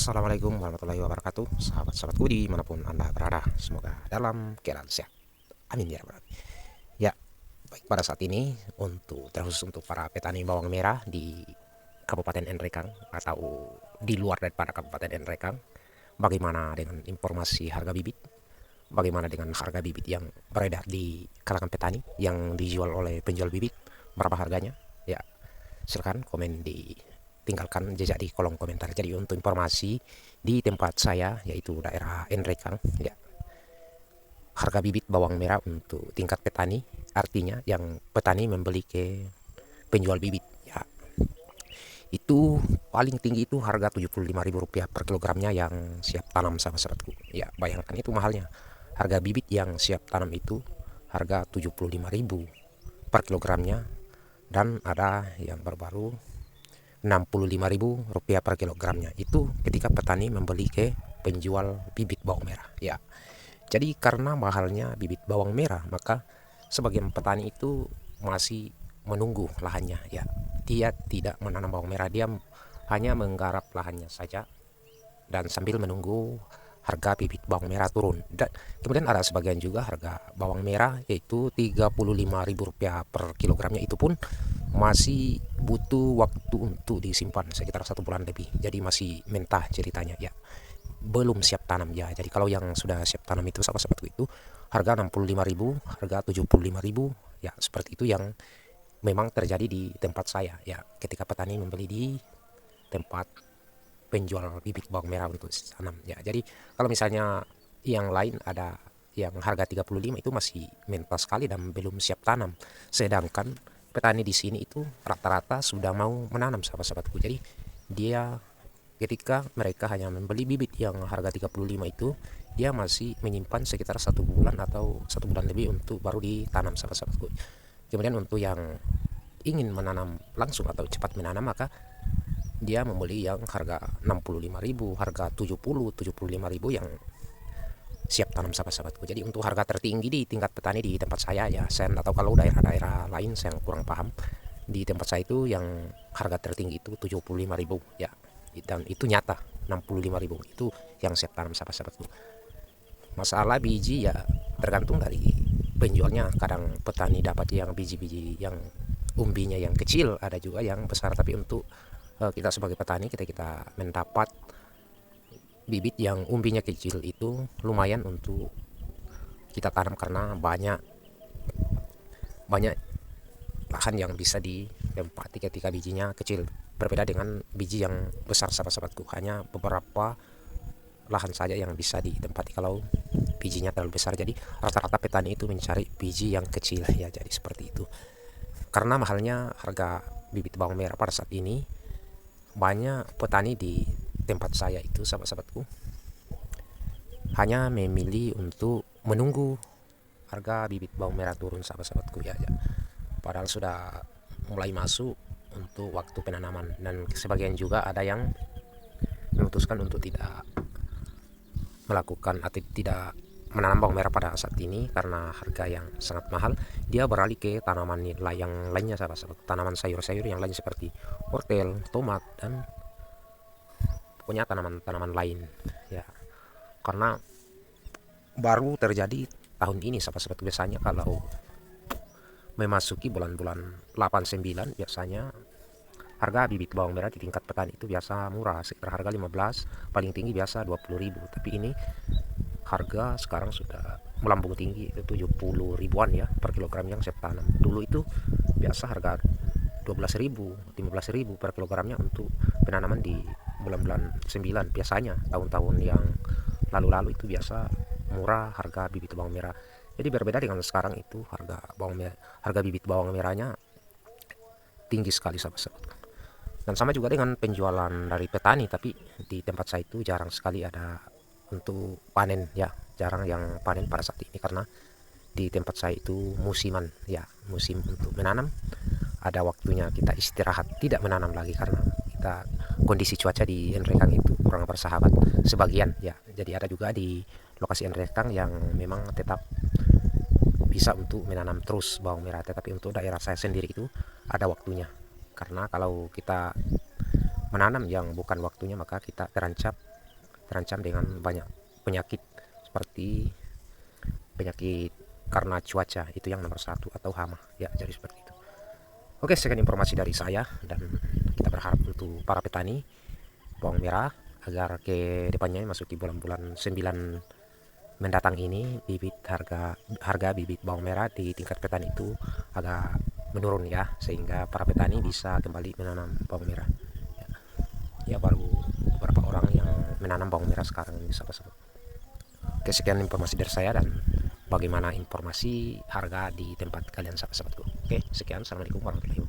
Assalamualaikum warahmatullahi wabarakatuh. Sahabat-sahabatku dimanapun Anda berada, semoga dalam keadaan sehat. Amin ya rabbal alamin. Ya, baik, pada saat ini terkhusus untuk para petani bawang merah di Kabupaten Nrekang atau di luar daripada Kabupaten Nrekang, bagaimana dengan informasi harga bibit? Bagaimana dengan harga bibit yang beredar di kalangan petani yang dijual oleh penjual bibit? Berapa harganya? Ya, silakan komen tinggalkan jejak di kolom komentar. Jadi untuk informasi di tempat saya yaitu daerah Nrekang, ya, harga bibit bawang merah untuk tingkat petani artinya yang petani membeli ke penjual bibit, ya, itu paling tinggi itu harga Rp75.000 per kilogramnya yang siap tanam, sahabat-sahabatku. Ya, bayangkan itu mahalnya. Harga bibit yang siap tanam itu harga Rp75.000 per kilogramnya, dan ada yang baru-baru Rp65.000 per kilogramnya. Itu ketika petani membeli ke penjual bibit bawang merah. Ya, jadi karena mahalnya bibit bawang merah, maka sebagian petani itu masih menunggu lahannya. Ya, dia tidak menanam bawang merah, dia hanya menggarap lahannya saja dan sambil menunggu harga bibit bawang merah turun. Dan kemudian ada sebagian juga harga bawang merah yaitu Rp35.000 per kilogramnya, itu pun masih butuh waktu untuk disimpan sekitar 1 bulan lebih. Jadi masih mentah ceritanya, ya, belum siap tanam ya. Jadi kalau yang sudah siap tanam itu sahabat-sahabatku itu harga 65.000, harga 75.000, ya, seperti itu yang memang terjadi di tempat saya, ya, ketika petani membeli di tempat penjual bibit bawang merah untuk tanam, ya. Jadi kalau misalnya yang lain ada yang harga 35 itu masih mentah sekali dan belum siap tanam, sedangkan petani di sini itu rata-rata sudah mau menanam, sahabat-sahabatku. Jadi dia ketika mereka hanya membeli bibit yang harga 35 itu, dia masih menyimpan sekitar 1 bulan atau 1 bulan lebih untuk baru ditanam, sahabat-sahabatku. Kemudian untuk yang ingin menanam langsung atau cepat menanam, maka dia membeli yang harga 65.000, harga 75.000 yang siap tanam, sahabat-sahabatku. Jadi untuk harga tertinggi di tingkat petani di tempat saya, ya, saya atau kalau daerah-daerah lain saya kurang paham. Di tempat saya itu yang harga tertinggi itu 75.000, ya, dan itu nyata. 65.000 itu yang siap tanam, sahabat-sahabatku. Masalah biji ya tergantung dari penjualnya. Kadang petani dapat yang biji-biji yang umbinya yang kecil, ada juga yang besar. Tapi untuk kita sebagai petani, kita mendapat bibit yang umbinya kecil itu lumayan untuk kita tanam karena banyak lahan yang bisa ditempati ketika bijinya kecil. Berbeda dengan biji yang besar, sahabat-sahabatku, hanya beberapa lahan saja yang bisa ditempati kalau bijinya terlalu besar. Jadi rata-rata petani itu mencari biji yang kecil, ya. Jadi seperti itu. Karena mahalnya harga bibit bawang merah pada saat ini, banyak petani di tempat saya itu, sahabat-sahabatku, hanya memilih untuk menunggu harga bibit bawang merah turun, sahabat-sahabatku, ya, ya. Padahal sudah mulai masuk untuk waktu penanaman, dan sebagian juga ada yang memutuskan untuk tidak melakukan atau tidak menanam bawang merah pada saat ini karena harga yang sangat mahal. Dia beralih ke tanaman yang lainnya, sahabat-sahabat, tanaman sayur-sayur yang lain seperti wortel, tomat, dan pokoknya tanaman-tanaman lain, ya. Karena baru terjadi tahun ini, sahabat-sahabat. Biasanya kalau memasuki bulan-bulan 8-9, biasanya harga bibit bawang merah di tingkat petani itu biasa murah, sekitar harga 15, paling tinggi biasa 20.000. Tapi ini harga sekarang sudah melambung tinggi, itu 70 ribuan ya per kilogram yang siap tanam. Dulu itu biasa harga 12.000, 15.000 per kilogramnya untuk penanaman di bulan-bulan 9. Biasanya tahun-tahun yang lalu-lalu itu biasa murah harga bibit bawang merah. Jadi berbeda dengan sekarang itu harga bibit bawang merahnya tinggi sekali, sahabat-sahabat. Dan sama juga dengan penjualan dari petani, tapi di tempat saya itu jarang sekali ada untuk panen, ya, jarang yang panen pada saat ini karena di tempat saya itu musiman, ya, musim untuk menanam. Ada waktunya kita istirahat, tidak menanam lagi karena kondisi cuaca di Nrekang itu kurang bersahabat sebagian, ya. Jadi ada juga di lokasi Nrekang yang memang tetap bisa untuk menanam terus bawang merah, tetapi untuk daerah saya sendiri itu ada waktunya. Karena kalau kita menanam yang bukan waktunya, maka kita terancam terancam dengan banyak penyakit seperti penyakit karena cuaca, itu yang nomor satu, atau hama ya. Jadi seperti itu. Oke, sekian informasi dari saya, dan kita berharap untuk para petani bawang merah agar ke depannya masuki bulan-bulan 9 mendatang ini, harga bibit bawang merah di tingkat petani itu agak menurun ya, sehingga para petani bisa kembali menanam bawang merah ya. Ya, baru beberapa orang yang menanam bawang merah sekarang ini, sahabat-sahabat. Oke, sekian informasi dari saya dan bagaimana informasi harga di tempat kalian, sahabat-sahabatku. Oke, sekian. Assalamualaikum warahmatullahi wabarakatuh.